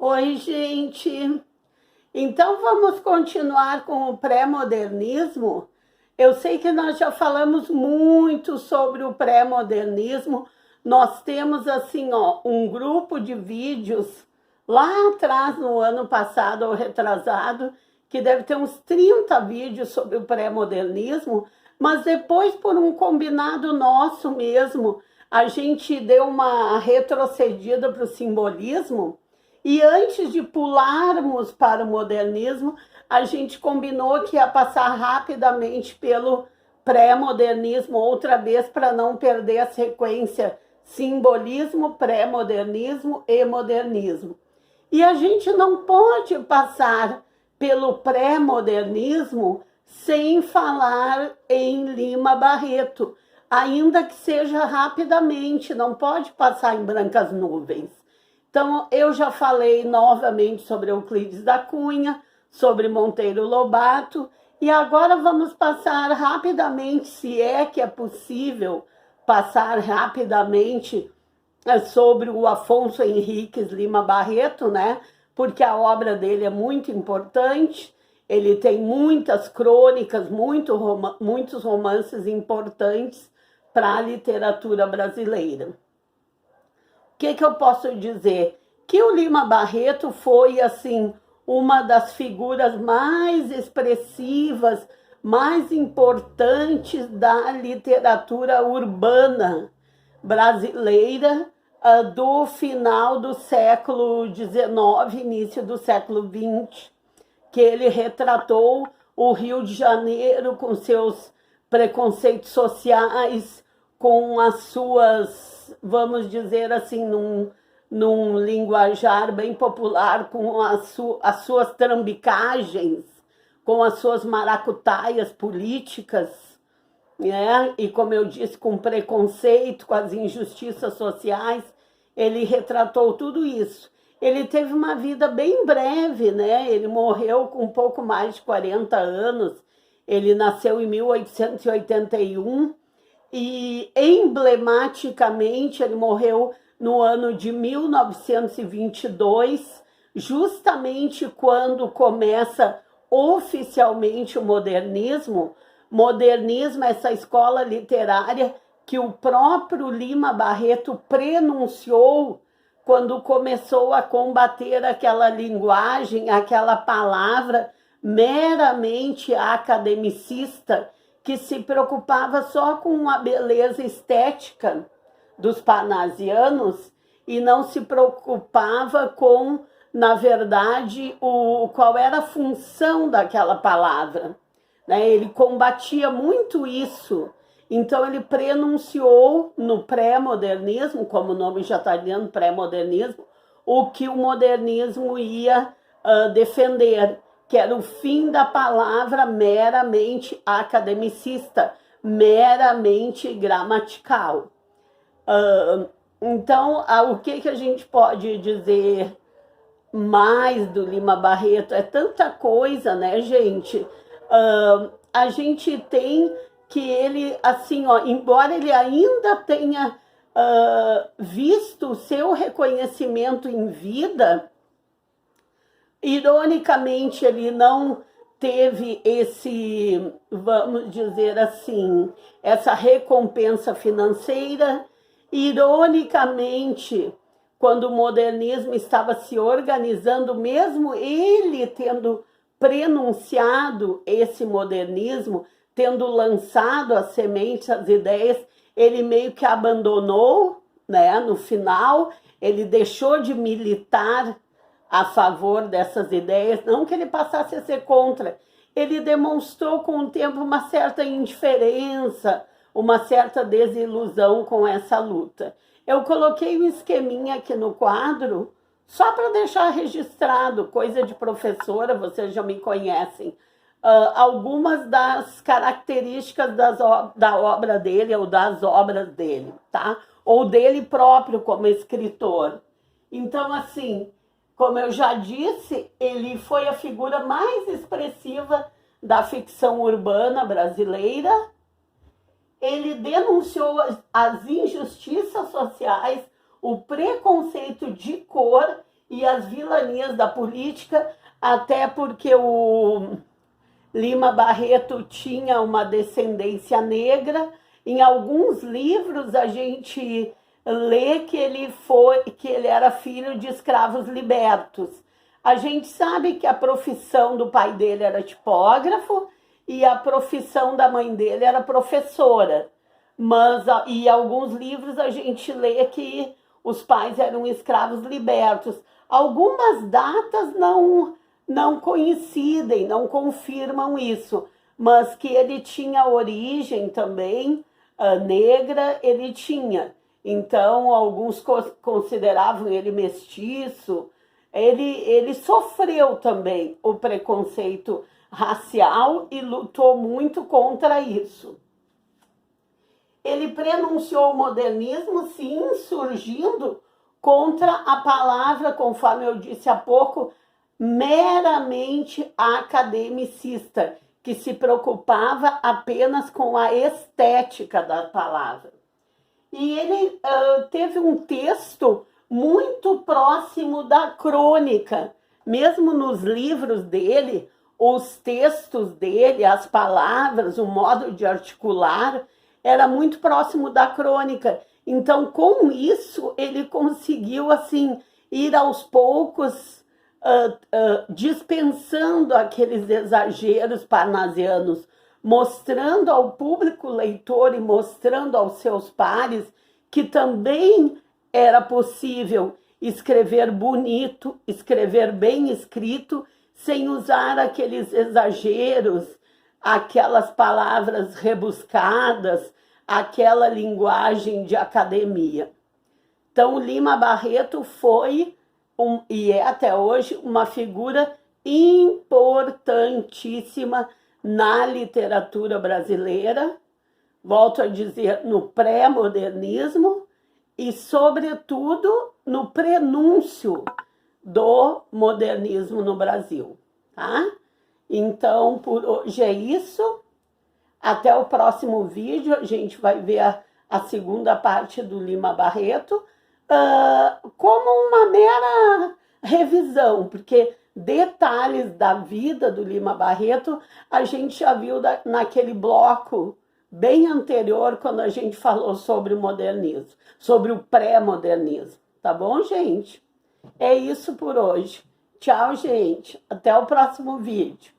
Oi, gente. Então vamos continuar com o pré-modernismo? Eu sei que nós já falamos muito sobre o pré-modernismo. Nós temos assim, ó, um grupo de vídeos lá atrás no ano passado ou retrasado, que deve ter uns 30 vídeos sobre o pré-modernismo, mas depois por um combinado nosso mesmo, a gente deu uma retrocedida para o simbolismo. E antes de pularmos para o modernismo, a gente combinou que ia passar rapidamente pelo pré-modernismo outra vez para não perder a sequência simbolismo, pré-modernismo e modernismo. E a gente não pode passar pelo pré-modernismo sem falar em Lima Barreto, ainda que seja rapidamente, não pode passar em brancas nuvens. Então, eu já falei novamente sobre Euclides da Cunha, sobre Monteiro Lobato, e agora vamos passar rapidamente, se é que é possível passar rapidamente sobre o Afonso Henriques Lima Barreto, né? Porque a obra dele é muito importante, ele tem muitas crônicas, muitos romances importantes para a literatura brasileira. O que eu posso dizer? Que o Lima Barreto foi, assim, uma das figuras mais expressivas, mais importantes da literatura urbana brasileira do final do século XIX, início do século XX, que ele retratou o Rio de Janeiro com seus preconceitos sociais, com as suas, vamos dizer assim, num linguajar bem popular, com as suas trambicagens, com as suas maracutaias políticas, né? E como eu disse, com preconceito, com as injustiças sociais, ele retratou tudo isso. Ele teve uma vida bem breve, né? Ele morreu com um pouco mais de 40 anos, ele nasceu em 1881, e emblematicamente ele morreu no ano de 1922, justamente quando começa oficialmente o modernismo. Modernismo é essa escola literária que o próprio Lima Barreto prenunciou quando começou a combater aquela linguagem, aquela palavra meramente academicista, que se preocupava só com a beleza estética dos parnasianos e não se preocupava com, na verdade, qual era a função daquela palavra, né? Ele combatia muito isso. Então ele prenunciou no pré-modernismo, como o nome já está dizendo, pré-modernismo, o que o modernismo ia defender, que era o fim da palavra meramente academicista, meramente gramatical. Então, o que a gente pode dizer mais do Lima Barreto? É tanta coisa, né, gente? A gente tem que ele, assim, ó, embora ele ainda tenha visto o seu reconhecimento em vida, ironicamente, ele não teve esse, vamos dizer assim, essa recompensa financeira. Ironicamente, quando o modernismo estava se organizando, mesmo ele tendo prenunciado esse modernismo, tendo lançado as sementes, as ideias, ele meio que abandonou, né? No final, ele deixou de militar a favor dessas ideias, não que ele passasse a ser contra, ele demonstrou com o tempo uma certa indiferença, uma certa desilusão com essa luta. Eu coloquei um esqueminha aqui no quadro, só para deixar registrado, coisa de professora, vocês já me conhecem, algumas das características da obra dele, ou das obras dele, tá? Ou dele próprio como escritor. Então, assim, como eu já disse, ele foi a figura mais expressiva da ficção urbana brasileira. Ele denunciou as injustiças sociais, o preconceito de cor e as vilanias da política, até porque o Lima Barreto tinha uma descendência negra. Em alguns livros a gente lê que ele era filho de escravos libertos. A gente sabe que a profissão do pai dele era tipógrafo e a profissão da mãe dele era professora. Mas em alguns livros a gente lê que os pais eram escravos libertos. Algumas datas não coincidem, não confirmam isso, mas que ele tinha origem também negra, ele tinha. Então, alguns consideravam ele mestiço. Ele sofreu também o preconceito racial e lutou muito contra isso. Ele prenunciou o modernismo, se insurgindo contra a palavra, conforme eu disse há pouco, meramente academicista, que se preocupava apenas com a estética da palavra. E ele teve um texto muito próximo da crônica. Mesmo nos livros dele, os textos dele, as palavras, o modo de articular, era muito próximo da crônica. Então, com isso, ele conseguiu assim ir aos poucos dispensando aqueles exageros parnasianos, mostrando ao público leitor e mostrando aos seus pares que também era possível escrever bonito, escrever bem escrito, sem usar aqueles exageros, aquelas palavras rebuscadas, aquela linguagem de academia. Então, Lima Barreto foi, e é até hoje, uma figura importantíssima na literatura brasileira, volto a dizer, no pré-modernismo e, sobretudo, no prenúncio do modernismo no Brasil, tá? Então, por hoje é isso. Até o próximo vídeo, a gente vai ver a segunda parte do Lima Barreto, como uma mera revisão, porque detalhes da vida do Lima Barreto a gente já viu naquele bloco bem anterior, quando a gente falou sobre o modernismo, sobre o pré-modernismo. Tá bom, gente? É isso por hoje. Tchau, gente. Até o próximo vídeo.